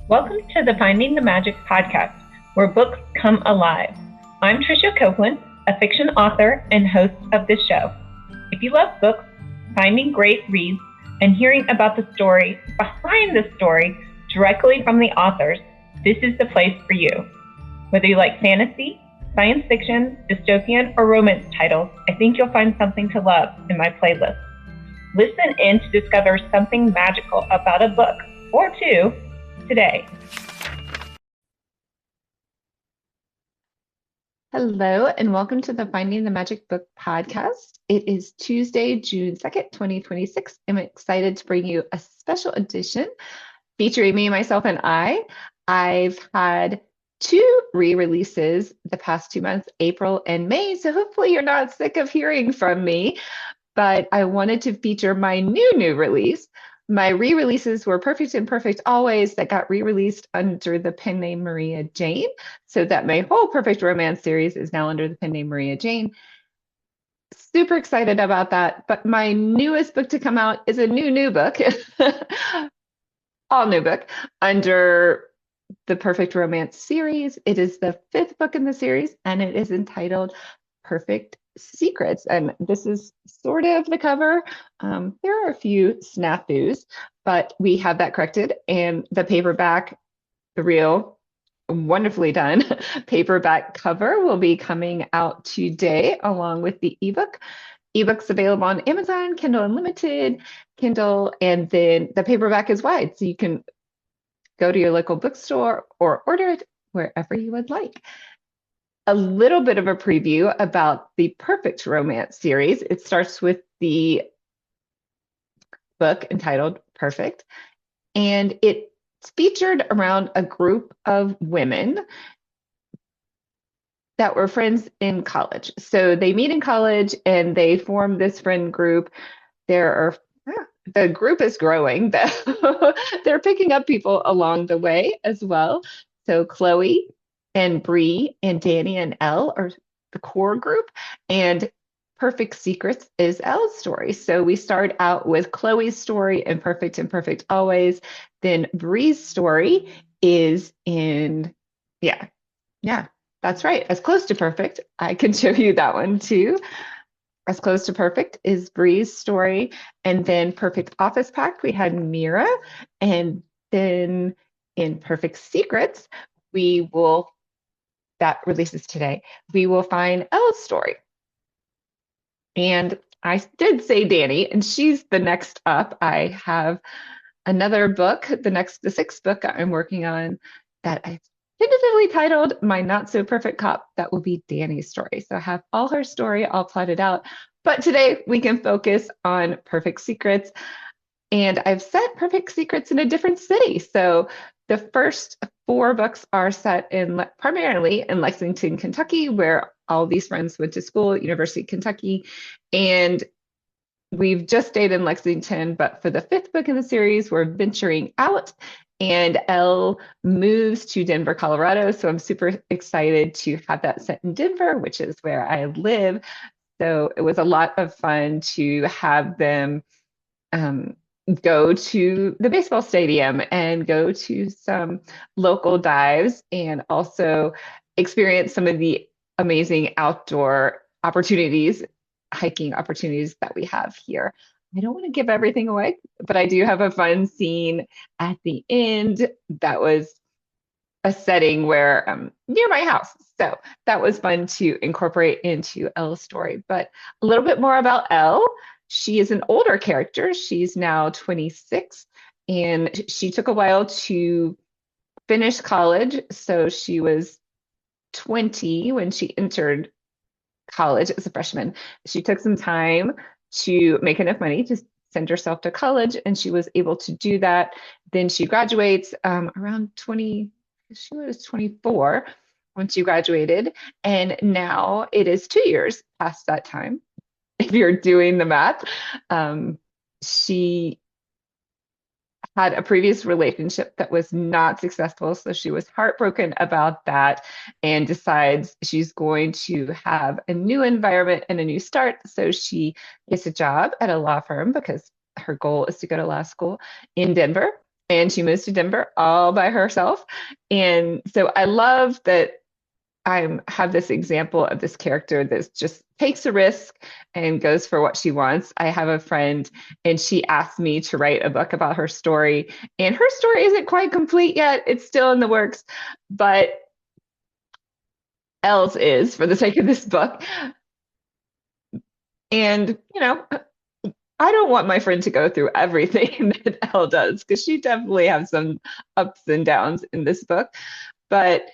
Welcome to the Finding the Magic podcast, where books come alive. I'm Tricia Copeland, a fiction author and host of this show. If you love books, finding great reads, and hearing about the story behind the story directly from the authors, this is the place for you. Whether you like fantasy, science fiction, dystopian, or romance titles, I think you'll find something to love in my playlist. Listen in to discover something magical about a book or two today. Hello, and welcome to the Finding the Magic Book podcast. It is Tuesday, June 2nd, 2026. I'm excited to bring you a special edition featuring me, myself, and I. I've had two re-releases the past 2 months, April and May, so hopefully you're not sick of hearing from me, but I wanted to feature my new release. My re-releases were Perfect and Perfect Always that got re-released under the pen name Maria Jane, so that my whole Perfect Romance series is now under the pen name Maria Jane. Super excited about that, but my newest book to come out is a new book, all new book, under the Perfect Romance series. It is the fifth book in the series, and it is entitled Perfect Secrets. And this is sort of the cover. There are a few snafus, but we have that corrected. And the paperback, the real, wonderfully done paperback cover will be coming out today along with the ebook. Ebook's available on Amazon, Kindle Unlimited, Kindle, and then the paperback is wide, so you can go to your local bookstore or order it wherever you would like. A little bit of a preview about the Perfect Romance series. It starts with the book entitled Perfect, and it's featured around a group of women that were friends in college. So they meet in college and they form this friend group. The group is growing. They're picking up people along the way as well. So Chloe and Bree and Danny and Elle are the core group, and Perfect Secrets is Elle's story. So we start out with Chloe's story in Perfect and Perfect Always. Then Bree's story is in, yeah, that's right, As Close to Perfect. I can show you that one too. As Close to Perfect is Bree's story. And then Perfect Office Pact, we had Mira. And then in Perfect Secrets, that releases today, we will find Elle's story. And I did say Danny, and she's the next up. I have another book, the sixth book I'm working on that I tentatively titled My Not So Perfect Cop. That will be Danny's story. So I have all her story all plotted out. But today we can focus on Perfect Secrets. And I've set Perfect Secrets in a different city. So the first four books are set primarily in Lexington, Kentucky, where all these friends went to school, University of Kentucky. And we've just stayed in Lexington, but for the fifth book in the series, we're venturing out, and Elle moves to Denver, Colorado. So I'm super excited to have that set in Denver, which is where I live. So it was a lot of fun to have them go to the baseball stadium and go to some local dives and also experience some of the amazing outdoor opportunities, hiking opportunities that we have here. I don't want to give everything away, but I do have a fun scene at the end that was a setting where near my house. So that was fun to incorporate into Elle's story. But a little bit more about Elle. She is an older character. She's now 26, and she took a while to finish college. So she was 20 when she entered college as a freshman. She took some time to make enough money to send herself to college, and she was able to do that. Then she graduates around 20, she was 24 when she graduated, and now it is 2 years past that time. If you're doing the math, she had a previous relationship that was not successful. So she was heartbroken about that and decides she's going to have a new environment and a new start. So she gets a job at a law firm because her goal is to go to law school in Denver. and she moves to Denver all by herself. And so I love that I have this example of this character that just takes a risk and goes for what she wants. I have a friend, and she asked me to write a book about her story, and her story isn't quite complete yet. It's still in the works, but Elle's is for the sake of this book. And, I don't want my friend to go through everything that Elle does because she definitely has some ups and downs in this book. But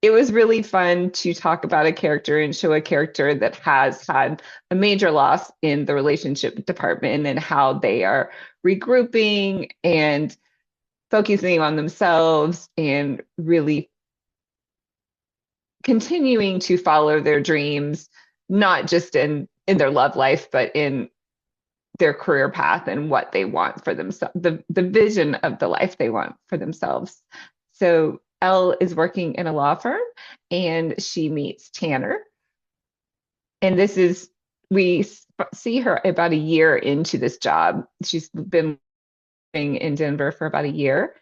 it was really fun to talk about a character and show a character that has had a major loss in the relationship department and how they are regrouping and focusing on themselves and really continuing to follow their dreams, not just in their love life, but in their career path and what they want for themselves, the vision of the life they want for themselves. So Elle is working in a law firm, and she meets Tanner. And we see her about a year into this job. She's been living in Denver for about a year.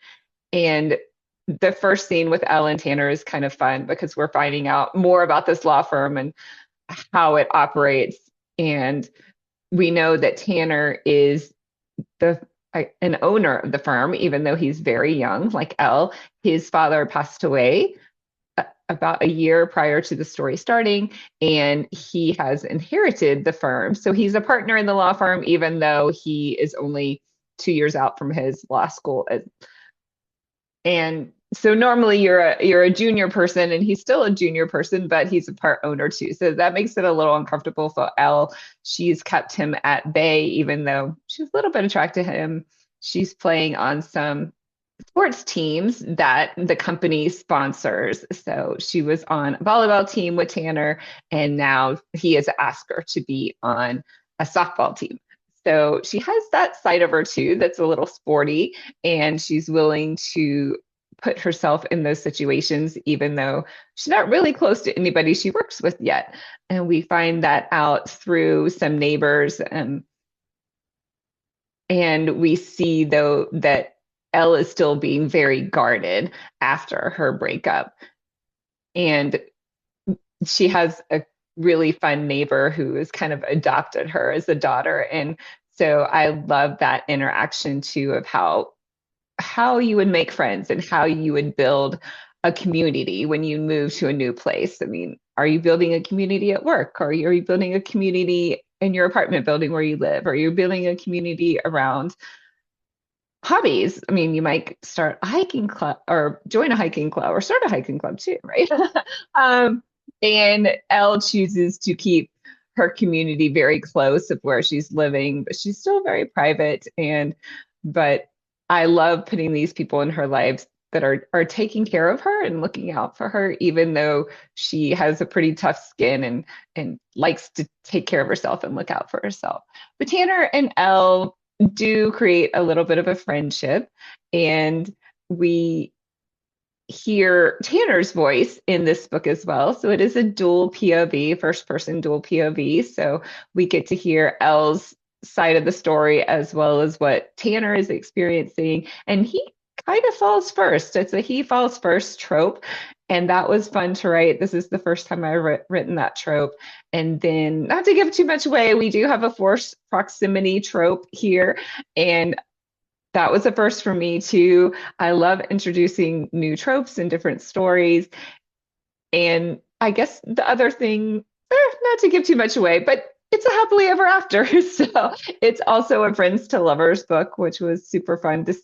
And the first scene with Elle and Tanner is kind of fun because we're finding out more about this law firm and how it operates. And we know that Tanner is an owner of the firm, even though he's very young, like Elle. His father passed away about a year prior to the story starting, and he has inherited the firm. So he's a partner in the law firm, even though he is only 2 years out from his law school. And so normally you're a junior person, and he's still a junior person, but he's a part owner too. So that makes it a little uncomfortable for Elle. She's kept him at bay, even though she's a little bit attracted to him. She's playing on some sports teams that the company sponsors. So she was on a volleyball team with Tanner, and now he has asked her to be on a softball team. So she has that side of her too that's a little sporty, and she's willing to put herself in those situations, even though she's not really close to anybody she works with yet. And we find that out through some neighbors. And we see, though, that Elle is still being very guarded after her breakup. And she has a really fun neighbor who has kind of adopted her as a daughter. And so I love that interaction too of how you would make friends and how you would build a community when you move to a new place. I mean, are you building a community at work? Or are you building a community in your apartment building where you live? Or are you building a community around hobbies? I mean, you might start a hiking club or join a hiking club or start a hiking club too, right? And Elle chooses to keep her community very close of where she's living, but she's still very private. But I love putting these people in her lives that are taking care of her and looking out for her, even though she has a pretty tough skin and likes to take care of herself and look out for herself. But Tanner and Elle do create a little bit of a friendship, and we hear Tanner's voice in this book as well. So it is a dual POV, first person dual POV. So we get to hear Elle's side of the story as well as what Tanner is experiencing. And he kind of falls first. It's a he falls first trope. And that was fun to write. This is the first time I've written that trope. And then, not to give too much away, we do have a forced proximity trope here. And that was a first for me too. I love introducing new tropes and different stories. And I guess the other thing, not to give too much away, but it's a happily ever after. So it's also a friends to lovers book, which was super fun to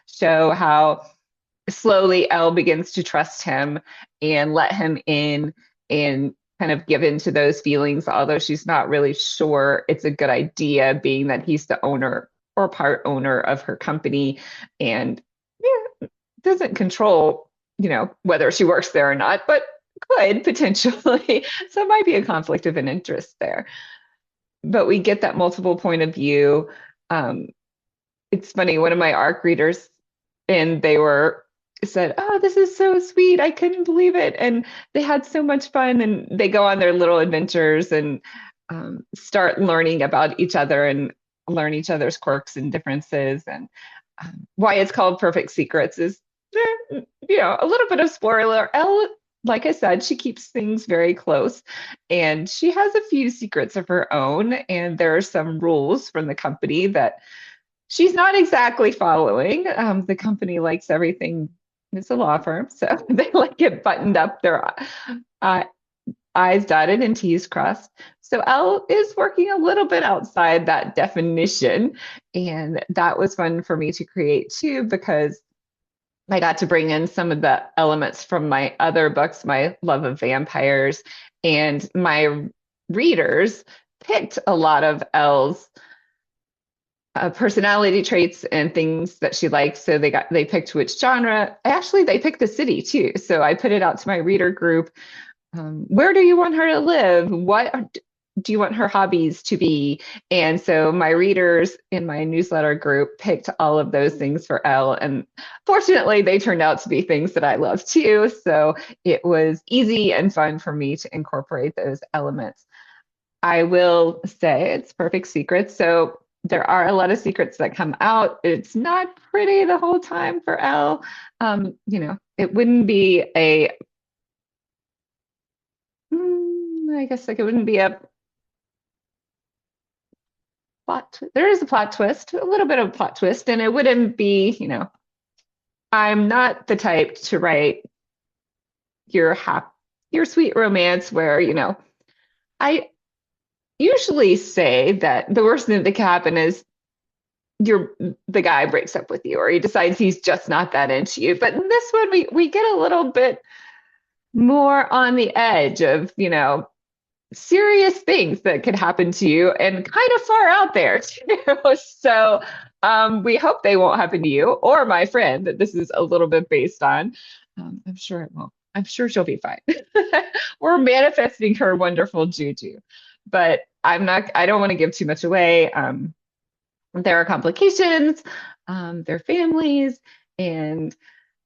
show how slowly Elle begins to trust him and let him in and kind of give in to those feelings, although she's not really sure it's a good idea, being that he's the owner or part owner of her company and doesn't control, whether she works there or not, but could potentially. So it might be a conflict of an interest there. But we get that multiple point of view. It's funny, one of my ARC readers, and they said, "Oh, this is so sweet. I couldn't believe it." And they had so much fun, and they go on their little adventures and start learning about each other and learn each other's quirks and differences. And why it's called Perfect Secrets is, a little bit of spoiler. Elle, like I said, she keeps things very close, and she has a few secrets of her own, and there are some rules from the company that she's not exactly following. The company likes everything. It's a law firm, so they like it buttoned up, their uh, I's dotted and T's crossed. So Elle is working a little bit outside that definition. And that was fun for me to create too, because I got to bring in some of the elements from my other books, my love of vampires, and my readers picked a lot of Elle's personality traits and things that she liked. So they picked which genre. Actually, they picked the city too. So I put it out to my reader group. Where do you want her to live? What do you want her hobbies to be? And so my readers in my newsletter group picked all of those things for Elle. And fortunately, they turned out to be things that I love too. So it was easy and fun for me to incorporate those elements. I will say it's Perfect Secrets. So there are a lot of secrets that come out. It's not pretty the whole time for Elle. It wouldn't be I guess like it wouldn't be a plot. There is a plot twist, a little bit of a plot twist, and it wouldn't be, I'm not the type to write your sweet romance where, I usually say that the worst thing that can happen is the guy breaks up with you or he decides he's just not that into you. But in this one, we get a little bit more on the edge of, serious things that could happen to you and kind of far out there too. So we hope they won't happen to you or my friend that this is a little bit based on. I'm sure it won't. I'm sure she'll be fine. We're manifesting her wonderful juju, but I don't want to give too much away. There are complications, their families, and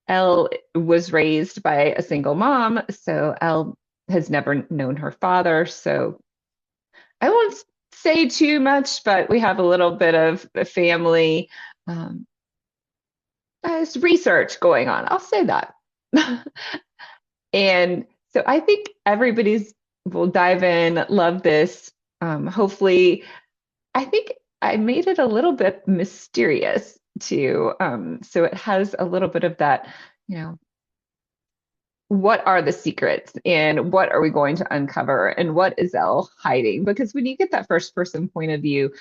Elle was raised by a single mom, so Elle has never known her father. So I won't say too much, but we have a little bit of a family research going on. I'll say that. And so I think everybody's will dive in, love this. Hopefully, I think I made it a little bit mysterious too. So it has a little bit of that, what are the secrets and what are we going to uncover and what is Elle hiding? Because when you get that first person point of view,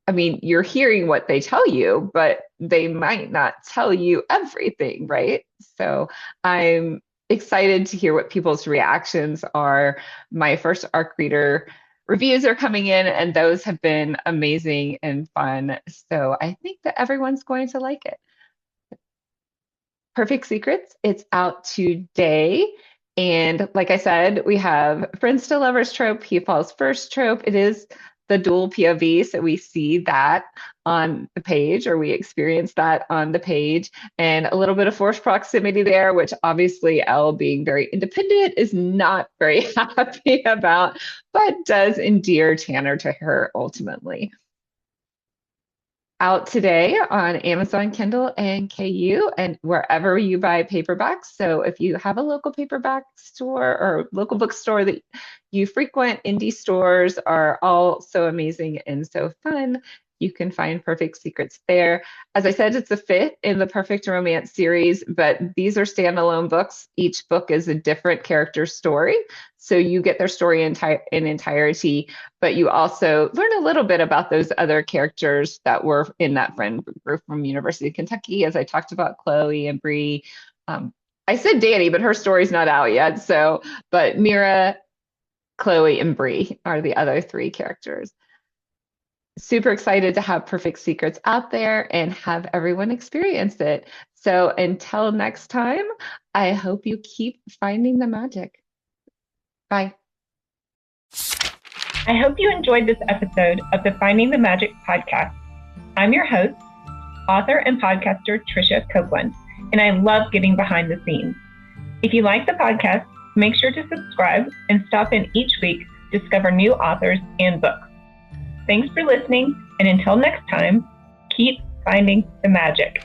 I mean, you're hearing what they tell you, but they might not tell you everything, right? So I'm excited to hear what people's reactions are. My first ARC reader reviews are coming in, and those have been amazing and fun. So I think that everyone's going to like it. Perfect Secrets, it's out today. And like I said, we have friends to lovers trope, he falls first trope. It is the dual POV, so we see that on the page, or we experience that on the page, and a little bit of forced proximity there, which obviously Elle, being very independent, is not very happy about, but does endear Tanner to her ultimately. Out today on Amazon Kindle and KU and wherever you buy paperbacks. So if you have a local paperback store or local bookstore that you frequent, indie stores are all so amazing and so fun. You can find Perfect Secrets there. As I said, it's a fifth in the Perfect Romance series, but these are standalone books. Each book is a different character story. So you get their story in entirety, but you also learn a little bit about those other characters that were in that friend group from University of Kentucky, as I talked about Chloe and Bree. I said Danny, but her story's not out yet. So, but Mira, Chloe, and Bree are the other three characters. Super excited to have Perfect Secrets out there and have everyone experience it. So until next time, I hope you keep finding the magic. Bye. I hope you enjoyed this episode of the Finding the Magic podcast. I'm your host, author and podcaster Tricia Copeland, and I love getting behind the scenes. If you like the podcast, make sure to subscribe and stop in each week to discover new authors and books. Thanks for listening, and until next time, keep finding the magic.